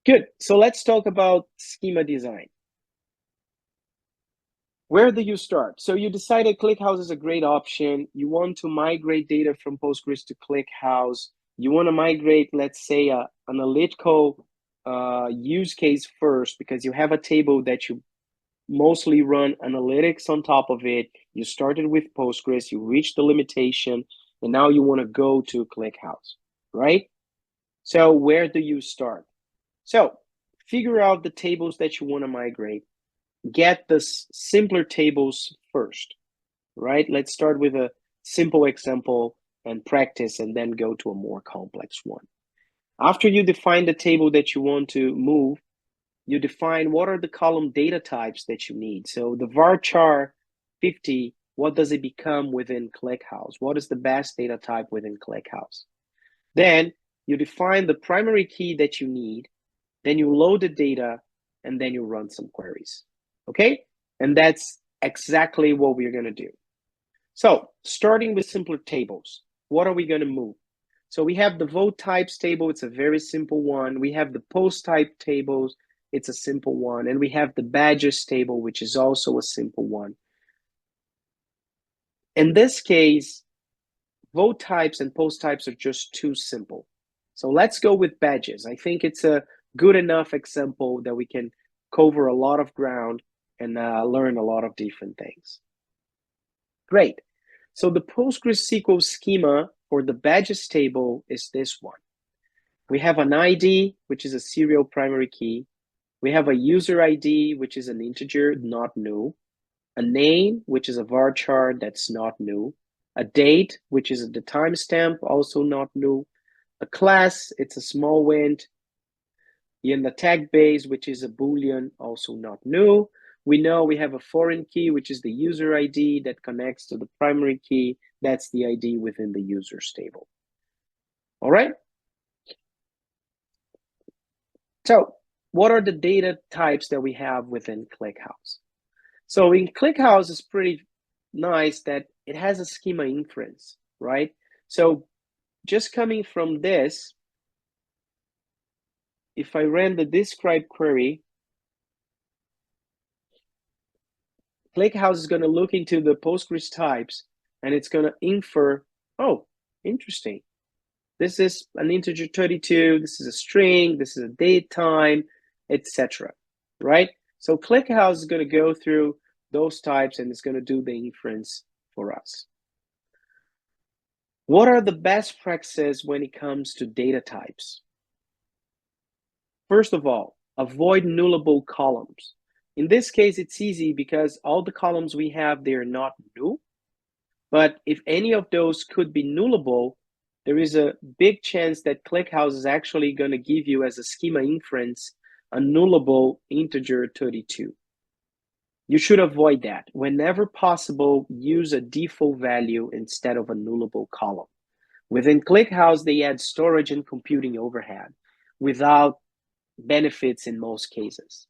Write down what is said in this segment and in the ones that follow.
Good. So let's talk about schema design. Where do you start? So you decided ClickHouse is a great option. You want to migrate data from Postgres to ClickHouse. You want to migrate, let's say, an analytical use case first because you have a table that you mostly run analytics on top of it. You started with Postgres, you reached the limitation, and now you want to go to ClickHouse, right? So where do you start? So figure out the tables that you want to migrate. Get the simpler tables first, right? Let's start with a simple example and practice and then go to a more complex one. After you define the table that you want to move, you define what are the column data types that you need. So the varchar 50, what does it become within ClickHouse? What is the best data type within ClickHouse? Then you define the primary key that you need, then you load the data, and then you run some queries. Okay? And that's exactly what we're going to do. So starting with simpler tables, what are we going to move? So we have the vote types table. It's a very simple one. We have the post type tables. It's a simple one. And we have the badges table, which is also a simple one. In this case, vote types and post types are just too simple. So let's go with badges. I think it's a good enough example that we can cover a lot of ground and learn a lot of different things. Great. So the PostgreSQL schema for the badges table is this one. We have an ID, which is a serial primary key. We have a user ID, which is an integer, not new. A name, which is a varchar, that's not new. A date, which is the timestamp, also not new. A class, it's a small int. In the tag base, which is a Boolean, also not new. We know we have a foreign key, which is the user ID that connects to the primary key. That's the ID within the users table. All right. So what are the data types that we have within ClickHouse? So in ClickHouse, it's pretty nice that it has a schema inference, right? So just coming from this, if I ran the describe query, ClickHouse is going to look into the Postgres types and it's going to infer, oh, interesting. This is an integer 32, this is a string, this is a date time, etc. Right? So ClickHouse is going to go through those types and it's going to do the inference for us. What are the best practices when it comes to data types? First of all, avoid nullable columns. In this case, it's easy because all the columns we have, they're not null. But if any of those could be nullable, there is a big chance that ClickHouse is actually going to give you as a schema inference a nullable integer 32. You should avoid that. Whenever possible, use a default value instead of a nullable column. Within ClickHouse, they add storage and computing overhead without benefits in most cases.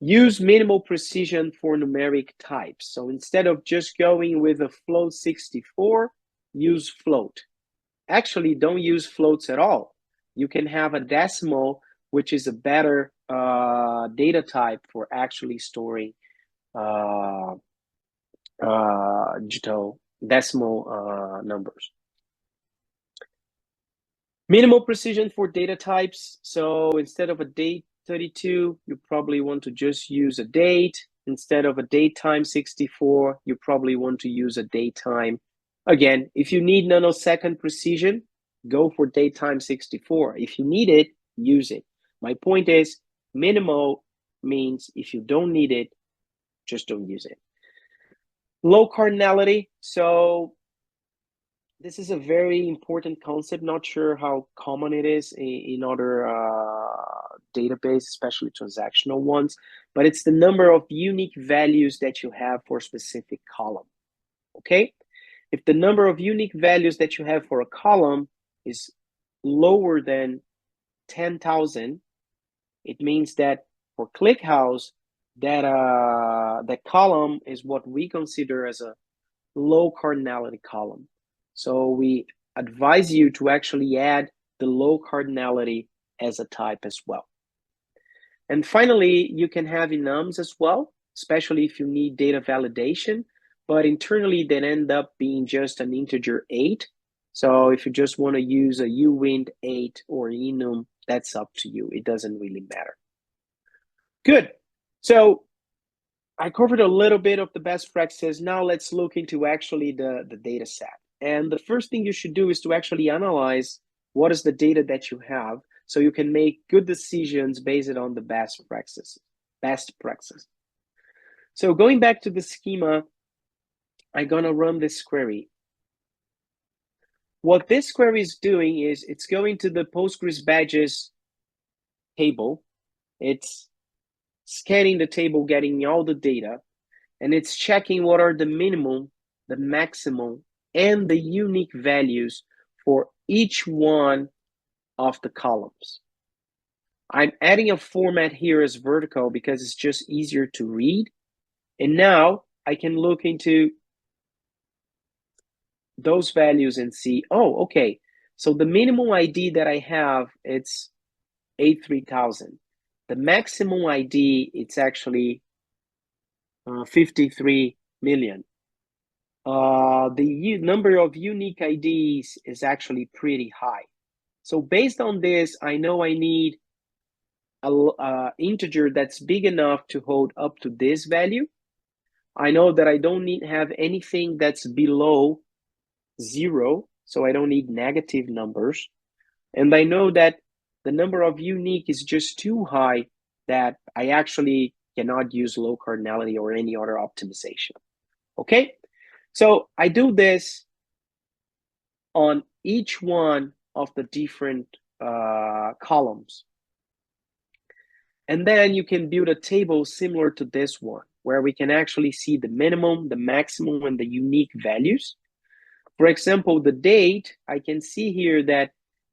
Use minimal precision for numeric types. So instead of just going with a float 64, use float. Actually, don't use floats at all. You can have a decimal, which is a better data type for actually storing digital decimal numbers. Minimal precision for data types. So instead of a date 32, you probably want to just use a date. Instead of a date time 64, you probably want to use a date time. Again, if you need nanosecond precision, go for date time 64. If you need it, use it. My point is, minimal means if you don't need it, just don't use it. Low cardinality. So this is a very important concept. Not sure how common it is in other database, especially transactional ones, but it's the number of unique values that you have for a specific column, okay? If the number of unique values that you have for a column is lower than 10,000, it means that for ClickHouse, that column is what we consider as a low cardinality column. So we advise you to actually add the low cardinality as a type as well. And finally, you can have enums as well, especially if you need data validation, but internally they end up being just an integer 8. So if you just want to use a uint 8 or enum, that's up to you. It doesn't really matter. Good. So I covered a little bit of the best practices. Now let's look into actually the data set. And the first thing you should do is to actually analyze what is the data that you have so you can make good decisions based on the best practices. So going back to the schema, I'm gonna run this query. What this query is doing is it's going to the Postgres badges table. It's scanning the table, getting all the data, and it's checking what are the minimum, the maximum, and the unique values for each one of the columns. I'm adding a format here as vertical because it's just easier to read. And now I can look into those values and see, oh, okay, so the minimum ID that I have, it's 83,000. The maximum ID, it's actually 53 million. The number of unique IDs is actually pretty high. So based on this, I know I need an integer that's big enough to hold up to this value. I know that I don't need have anything that's below 0, so I don't need negative numbers. And I know that the number of unique is just too high that I actually cannot use low cardinality or any other optimization. Okay, so I do this on each one of the different columns. And then you can build a table similar to this one, where we can actually see the minimum, the maximum, and the unique values. For example, the date, I can see here that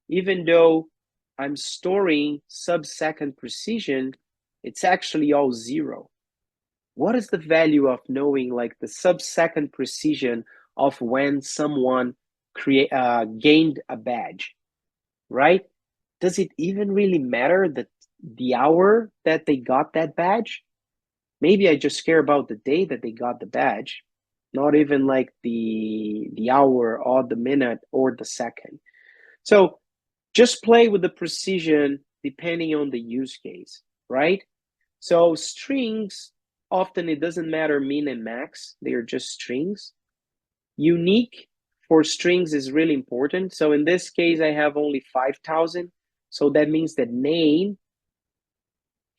even though I'm storing sub-second precision, it's actually all 0. What is the value of knowing like the sub-second precision of when someone gained a badge, right? Does it even really matter that the hour that they got that badge? Maybe I just care about the day that they got the badge, not even like the hour or the minute or the second. So just play with the precision depending on the use case, right? So strings, often it doesn't matter min and max, they are just strings. Unique for strings is really important. So in this case, I have only 5,000. So that means that name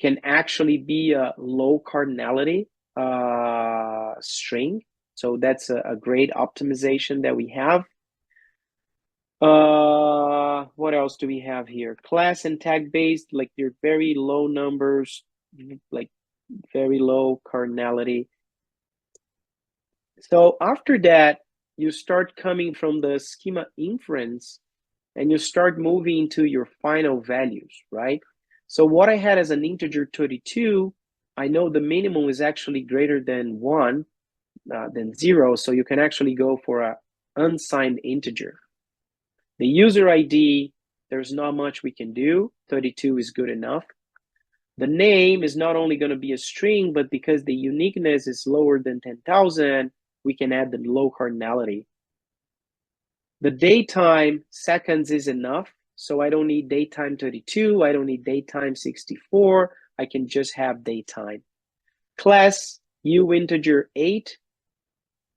can actually be a low cardinality string. So that's a great optimization that we have. What else do we have here? Class and tag based, like they're very low numbers, like very low cardinality. So after that, you start coming from the schema inference and you start moving to your final values, right? So what I had as an integer 32, I know the minimum is actually greater than 1, than 0, so you can actually go for an unsigned integer. The user ID, there's not much we can do. 32 is good enough. The name is not only going to be a string, but because the uniqueness is lower than 10,000, we can add the low cardinality. The datetime, seconds is enough. So I don't need datetime 32. I don't need datetime 64. I can just have datetime. Class, uinteger 8.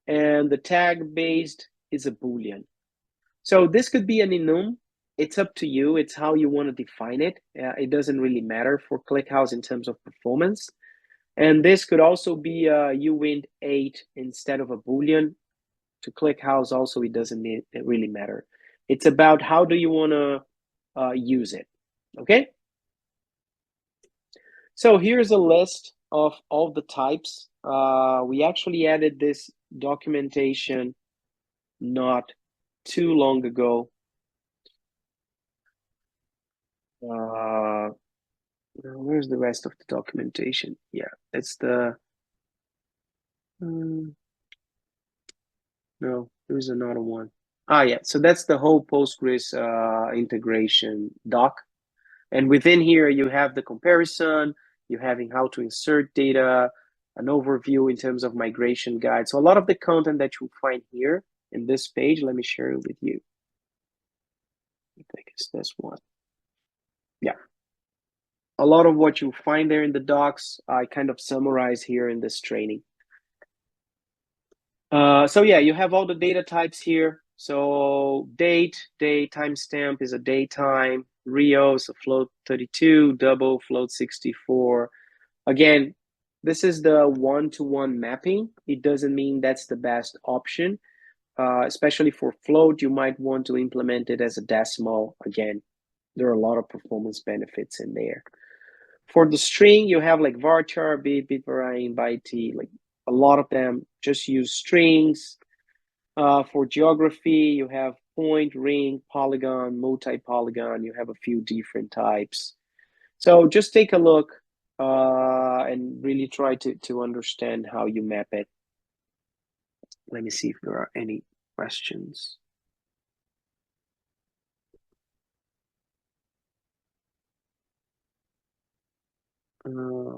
And the tag based is a Boolean. So this could be an enum. It's up to you. It's how you want to define it. It doesn't really matter for ClickHouse in terms of performance. And this could also be a uint 8 instead of a Boolean. To ClickHouse also, it doesn't really matter. It's about how do you want to use it, okay? So here's a list of all the types. We actually added this documentation not too long ago. Where's the rest of the documentation? Yeah, it's the... no, there's another one. Yeah, so that's the whole Postgres integration doc. And within here, you have the comparison, you having how to insert data, an overview in terms of migration guide. So a lot of the content that you'll find here in this page, let me share it with you. I think it's this one. Yeah. A lot of what you'll find there in the docs, I kind of summarize here in this training. So yeah, you have all the data types here. So day, timestamp is a datetime, Rio is a float 32, double float 64. Again, this is the one-to-one mapping. It doesn't mean that's the best option. Especially for float, you might want to implement it as a decimal. Again, there are a lot of performance benefits in there. For the string, you have like varchar, bit variant, byte, like a lot of them just use strings. For geography, you have point, ring, polygon, multi-polygon. You have a few different types. So just take a look and really try to understand how you map it. Let me see if there are any questions.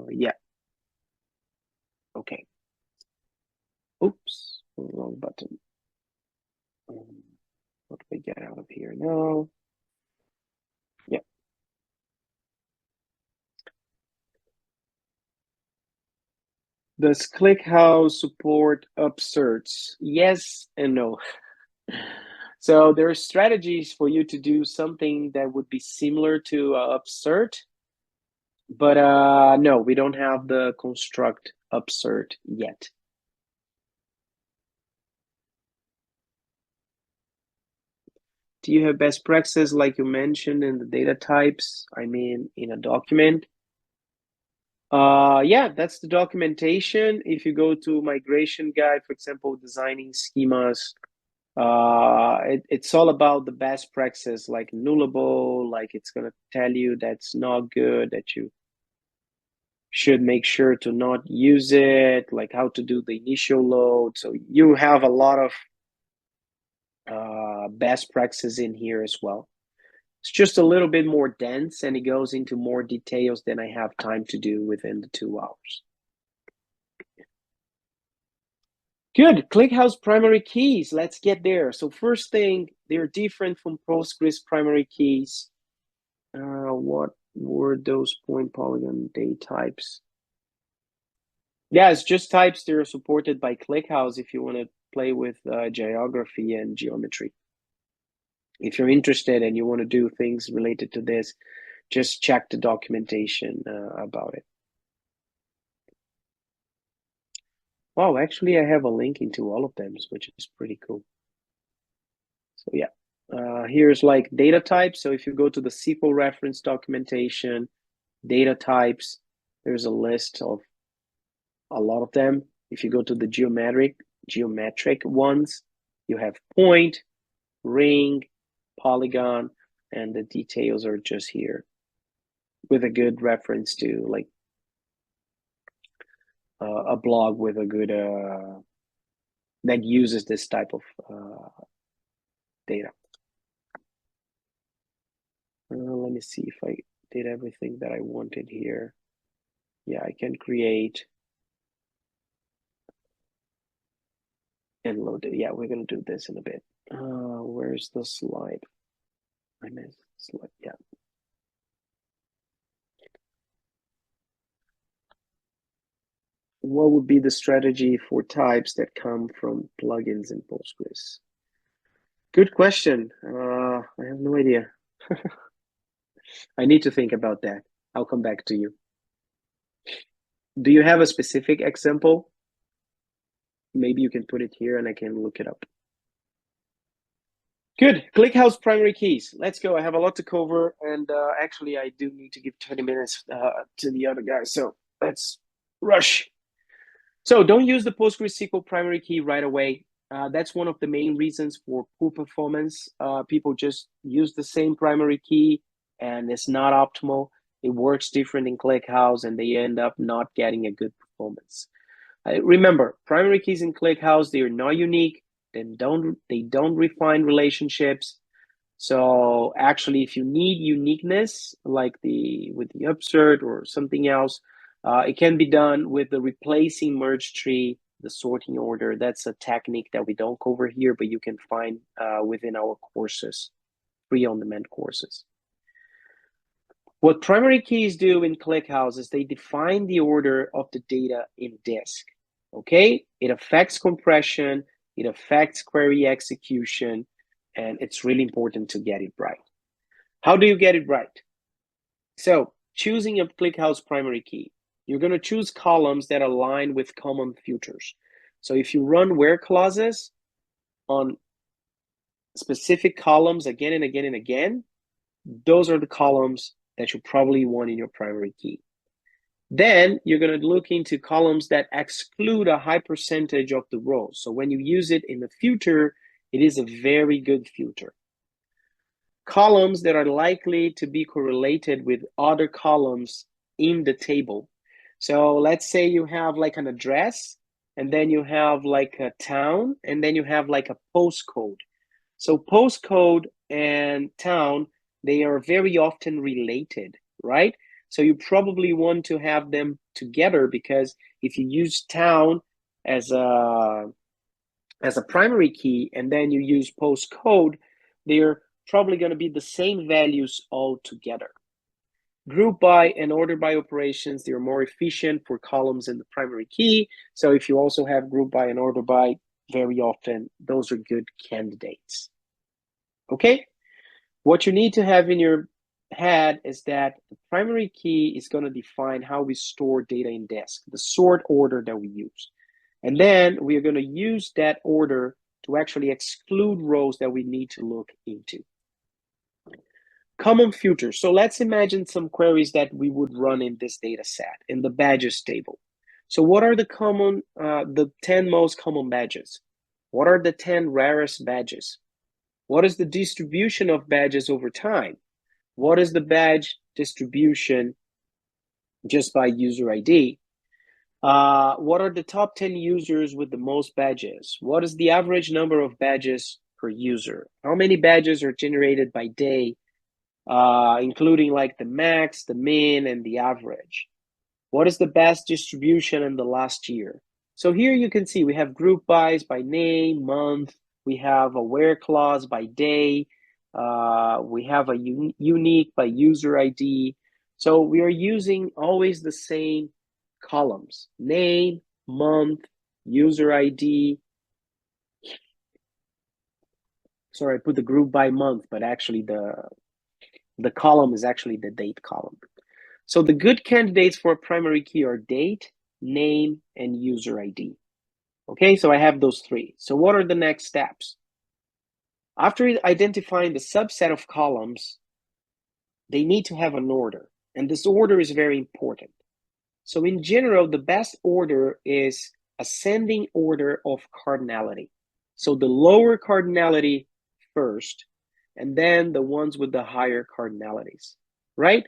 Yeah. Okay. Oops, wrong button. What do we get out of here now? Yeah. Does ClickHouse support upserts? Yes and no. So there are strategies for you to do something that would be similar to upsert, but no, we don't have the construct upsert yet. Do you have best practices like you mentioned in the data types? I mean, in a document? Yeah, that's the documentation. If you go to migration guide, for example, designing schemas, it's all about the best practices like nullable, like it's going to tell you that's not good, that you should make sure to not use it, like how to do the initial load. So you have a lot of best practices in here as well. It's just a little bit more dense and it goes into more details than I have time to do within the 2 hours. Good. ClickHouse primary keys. Let's get there. So first thing, they're different from Postgres primary keys. What were those point polygon date types? Yeah, it's just types that are supported by ClickHouse if you want to play with geography and geometry. If you're interested and you want to do things related to this, just check the documentation about it. Wow, actually, I have a link into all of them, which is pretty cool. So yeah, here's like data types. So if you go to the SQL reference documentation, data types, there's a list of a lot of them. If you go to the geometric ones, you have point, ring, polygon, and the details are just here with a good reference to like a blog with a good that uses this type of data. Let me see if I did everything that I wanted here. Yeah, I can create and load it. Yeah, we're gonna do this in a bit. Where's the slide? I missed the slide. Yeah. What would be the strategy for types that come from plugins in Postgres? Good question. I have no idea. I need to think about that. I'll come back to you. Do you have a specific example? Maybe you can put it here and I can look it up. Good. ClickHouse primary keys. Let's go. I have a lot to cover, and actually, I do need to give 20 minutes to the other guy. So let's rush. So don't use the PostgreSQL primary key right away. That's one of the main reasons for poor performance. People just use the same primary key, and it's not optimal. It works different in ClickHouse, and they end up not getting a good performance. Remember, primary keys in ClickHouse, they are not unique. They don't refine relationships. So actually, if you need uniqueness, like with the upsert or something else, it can be done with the replacing merge tree, the sorting order. That's a technique that we don't cover here, but you can find within our courses, free on-demand courses. What primary keys do in ClickHouse is they define the order of the data in disk. Okay, it affects compression, it affects query execution, and it's really important to get it right. How do you get it right? So choosing a ClickHouse primary key, you're going to choose columns that align with common filters. So if you run where clauses on specific columns again and again and again, those are the columns that you probably want in your primary key. Then you're going to look into columns that exclude a high percentage of the rows. So when you use it in the filter, it is a very good filter. Columns that are likely to be correlated with other columns in the table. So let's say you have like an address, and then you have like a town, and then you have like a postcode. So postcode and town, they are very often related, right? So you probably want to have them together, because if you use town as a primary key and then you use postcode, they're probably going to be the same values all together. Group by and order by operations, they're more efficient for columns in the primary key. So if you also have group by and order by, very often those are good candidates. Okay, what you need to have in your head is that the primary key is going to define how we store data in disk, the sort order that we use. And then we are going to use that order to actually exclude rows that we need to look into. Common filters. So let's imagine some queries that we would run in this data set, in the badges table. So what are the 10 most common badges? What are the 10 rarest badges? What is the distribution of badges over time? What is the badge distribution just by user ID? What are the top 10 users with the most badges? What is the average number of badges per user? How many badges are generated by day, including like the max, the min, and the average? What is the best distribution in the last year? So here you can see we have group bys by name, month. We have a where clause by day. We have a unique by user ID. So we are using always the same columns: name, month, user ID. Sorry, I put the group by month, but actually the column is actually the date column. So the good candidates for a primary key are date, name, and user ID. Okay, so I have those three. So what are the next steps? After identifying the subset of columns, they need to have an order, and this order is very important. So in general, the best order is ascending order of cardinality. So the lower cardinality first, and then the ones with the higher cardinalities, right?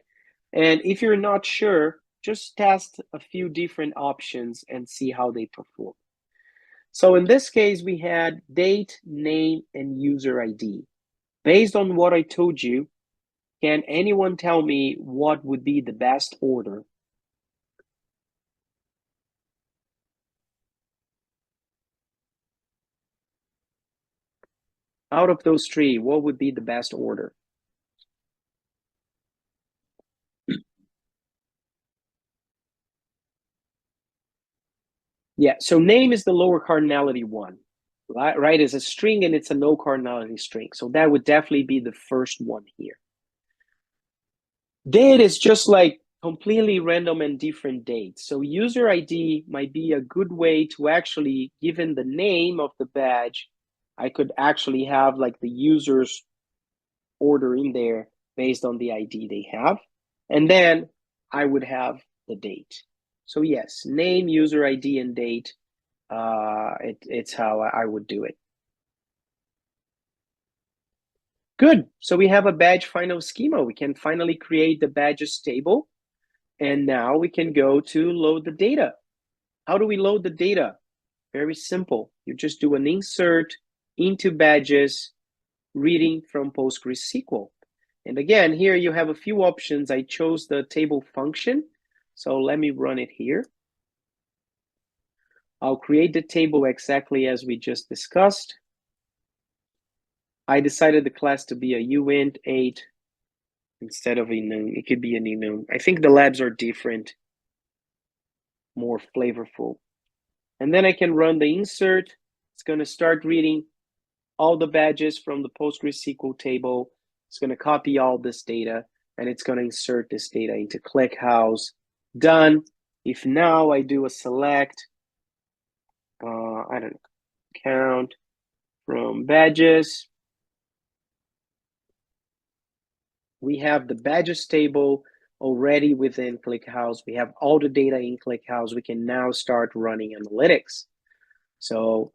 And if you're not sure, just test a few different options and see how they perform. So in this case, we had date, name, and user ID. Based on what I told you, can anyone tell me what would be the best order? Out of those three, what would be the best order? Yeah, so name is the lower cardinality one, right? It's a string and it's a no cardinality string. So that would definitely be the first one here. Date is just like completely random and different dates. So user ID might be a good way to actually, given the name of the badge, I could actually have like the user's order in there based on the ID they have. And then I would have the date. So yes, name, user ID, and date, it's how I would do it. Good, so we have a badge final schema. We can finally create the badges table. And now we can go to load the data. How do we load the data? Very simple. You just do an insert into badges, reading from PostgreSQL. And again, here you have a few options. I chose the table function. So let me run it here. I'll create the table exactly as we just discussed. I decided the class to be a uint 8 instead of a enum. It could be an enum. I think the labs are different, more flavorful. And then I can run the insert. It's going to start reading all the badges from the PostgreSQL table. It's going to copy all this data, and it's going to insert this data into ClickHouse. Done. If now I do a select, I don't know, count from badges, we have the badges table already within ClickHouse. We have all the data in ClickHouse. We can now start running analytics. So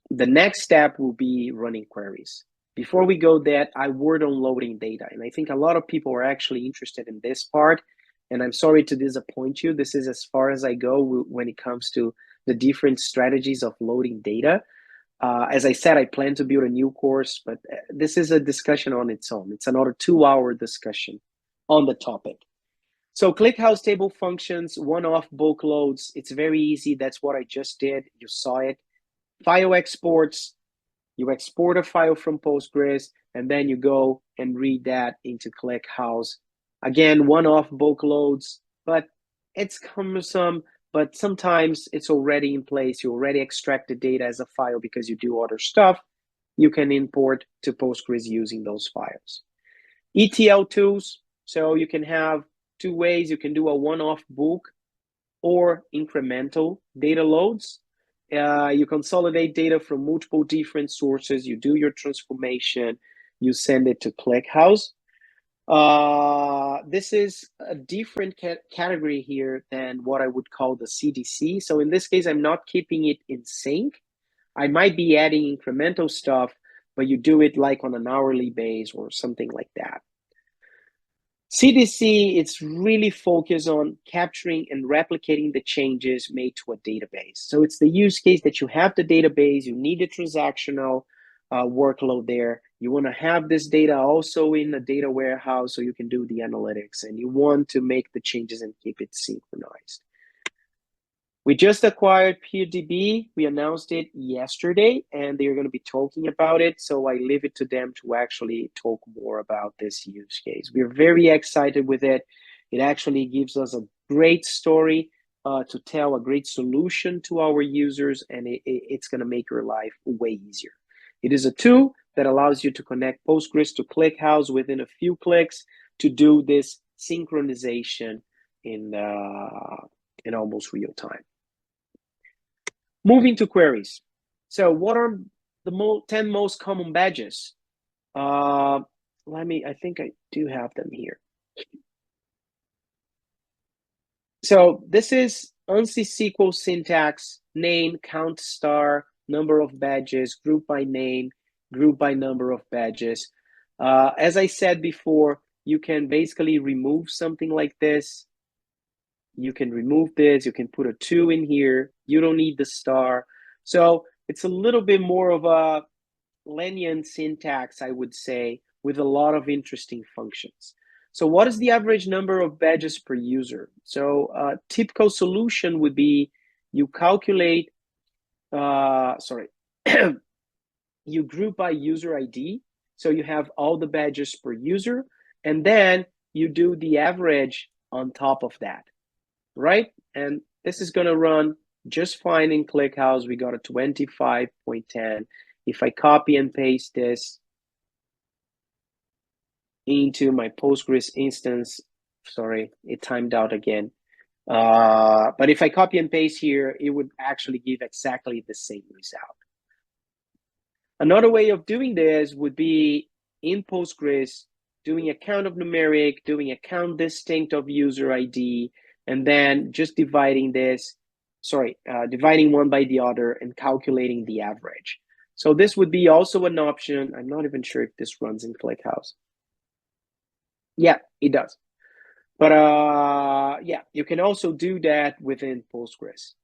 the next step will be running queries. Before we go that, I word on loading data. And I think a lot of people are actually interested in this part. And I'm sorry to disappoint you. This is as far as I go when it comes to the different strategies of loading data. As I said, I plan to build a new course, but this is a discussion on its own. It's another 2-hour discussion on the topic. So ClickHouse table functions, one-off bulk loads. It's very easy. That's what I just did. You saw it. File exports. You export a file from Postgres, and then you go and read that into ClickHouse. Again, one-off bulk loads, but it's cumbersome. But sometimes it's already in place. You already extract the data as a file because you do other stuff. You can import to Postgres using those files. ETL tools. So you can have two ways. You can do a one-off bulk or incremental data loads. You consolidate data from multiple different sources. You do your transformation. You send it to ClickHouse. This is a different category here than what I would call the CDC. So in this case, I'm not keeping it in sync. I might be adding incremental stuff, but you do it like on an hourly base or something like that. CDC, it's really focused on capturing and replicating the changes made to a database. So it's the use case that you have the database, you need a transactional workload there. You want to have this data also in a data warehouse so you can do the analytics, and you want to make the changes and keep it synchronized. We just acquired PeerDB. We announced it yesterday, and they're going to be talking about it. So I leave it to them to actually talk more about this use case. We're very excited with it. It actually gives us a great story to tell, a great solution to our users, and it's going to make your life way easier. It is a tool that allows you to connect Postgres to ClickHouse within a few clicks to do this synchronization in almost real time. Moving to queries. So what are the 10 most common badges? I think I do have them here. So this is ANSI SQL syntax, name, count star, number of badges, group by name, group by number of badges. As I said before, you can basically remove something like this. You can remove this, you can put a 2 in here, you don't need the star. So it's a little bit more of a Lennian syntax, I would say, with a lot of interesting functions. So what is the average number of badges per user? So a typical solution would be you calculate, you group by user ID. So you have all the badges per user, and then you do the average on top of that. Right? And this is going to run just fine in ClickHouse. We got a 25.10. If I copy and paste this into my Postgres instance, sorry, it timed out again. But if I copy and paste here, it would actually give exactly the same result. Another way of doing this would be in Postgres, doing a count of numeric, doing a count distinct of user ID, and then just dividing one by the other and calculating the average. So this would be also an option. I'm not even sure if this runs in ClickHouse. Yeah, it does. But yeah, you can also do that within Postgres.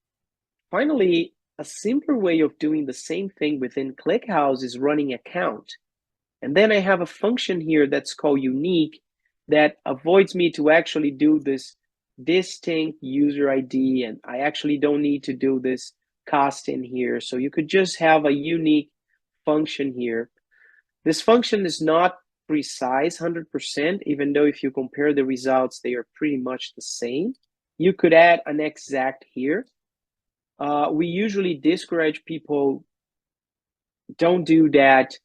Finally, a simpler way of doing the same thing within ClickHouse is running a count. And then I have a function here that's called unique that avoids me to actually do this distinct user ID, and I actually don't need to do this cost in here. So you could just have a unique function here. This function is not precise 100%, even though if you compare the results, they are pretty much the same. You could add an exact here. We usually discourage people, don't do that.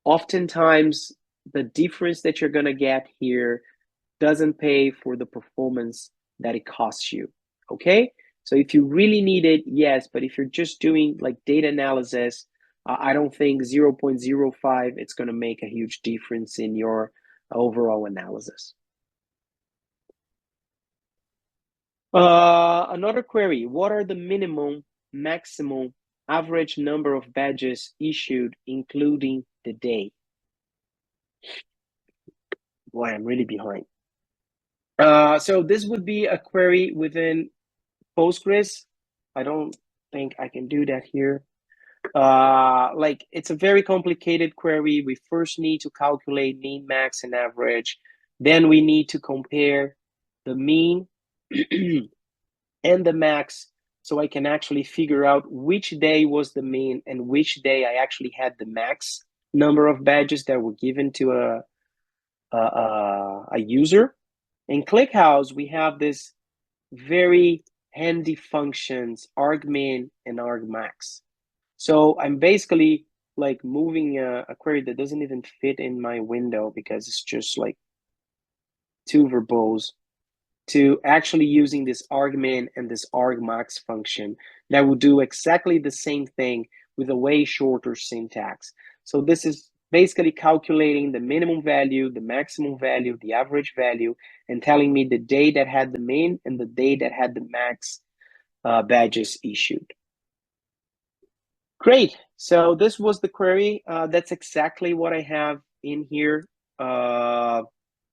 Oftentimes, the difference that you're going to get here doesn't pay for the performance that it costs you, okay? So if you really need it, yes, but if you're just doing like data analysis, I don't think 0.05, it's going to make a huge difference in your overall analysis. Another query, what are the minimum, maximum, average number of badges issued, including the day? Boy, I'm really behind. So this would be a query within Postgres. I don't think I can do that here. Like it's a very complicated query. We first need to calculate mean, max, and average. Then we need to compare the mean and the max so I can actually figure out which day was the mean and which day I actually had the max number of badges that were given to a user. In ClickHouse, we have this very handy functions, argmin and argmax. So I'm basically like moving a query that doesn't even fit in my window because it's just like too verbose, to actually using this argmin and this argmax function that will do exactly the same thing with a way shorter syntax. So this is basically calculating the minimum value, the maximum value, the average value, and telling me the day that had the min and the day that had the max badges issued. Great. So this was the query. That's exactly what I have in here.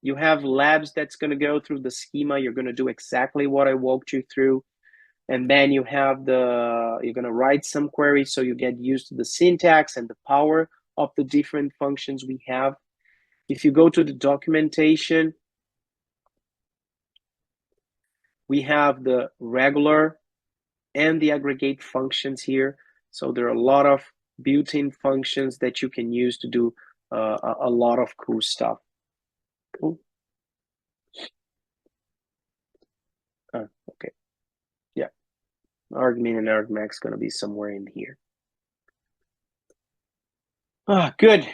You have labs that's going to go through the schema. You're going to do exactly what I walked you through. And then you have you're going to write some queries so you get used to the syntax and the power of the different functions we have. If you go to the documentation, we have the regular and the aggregate functions here. So there are a lot of built-in functions that you can use to do a lot of cool stuff. Cool. Okay. Yeah. Argmin and argmax going to be somewhere in here. Good.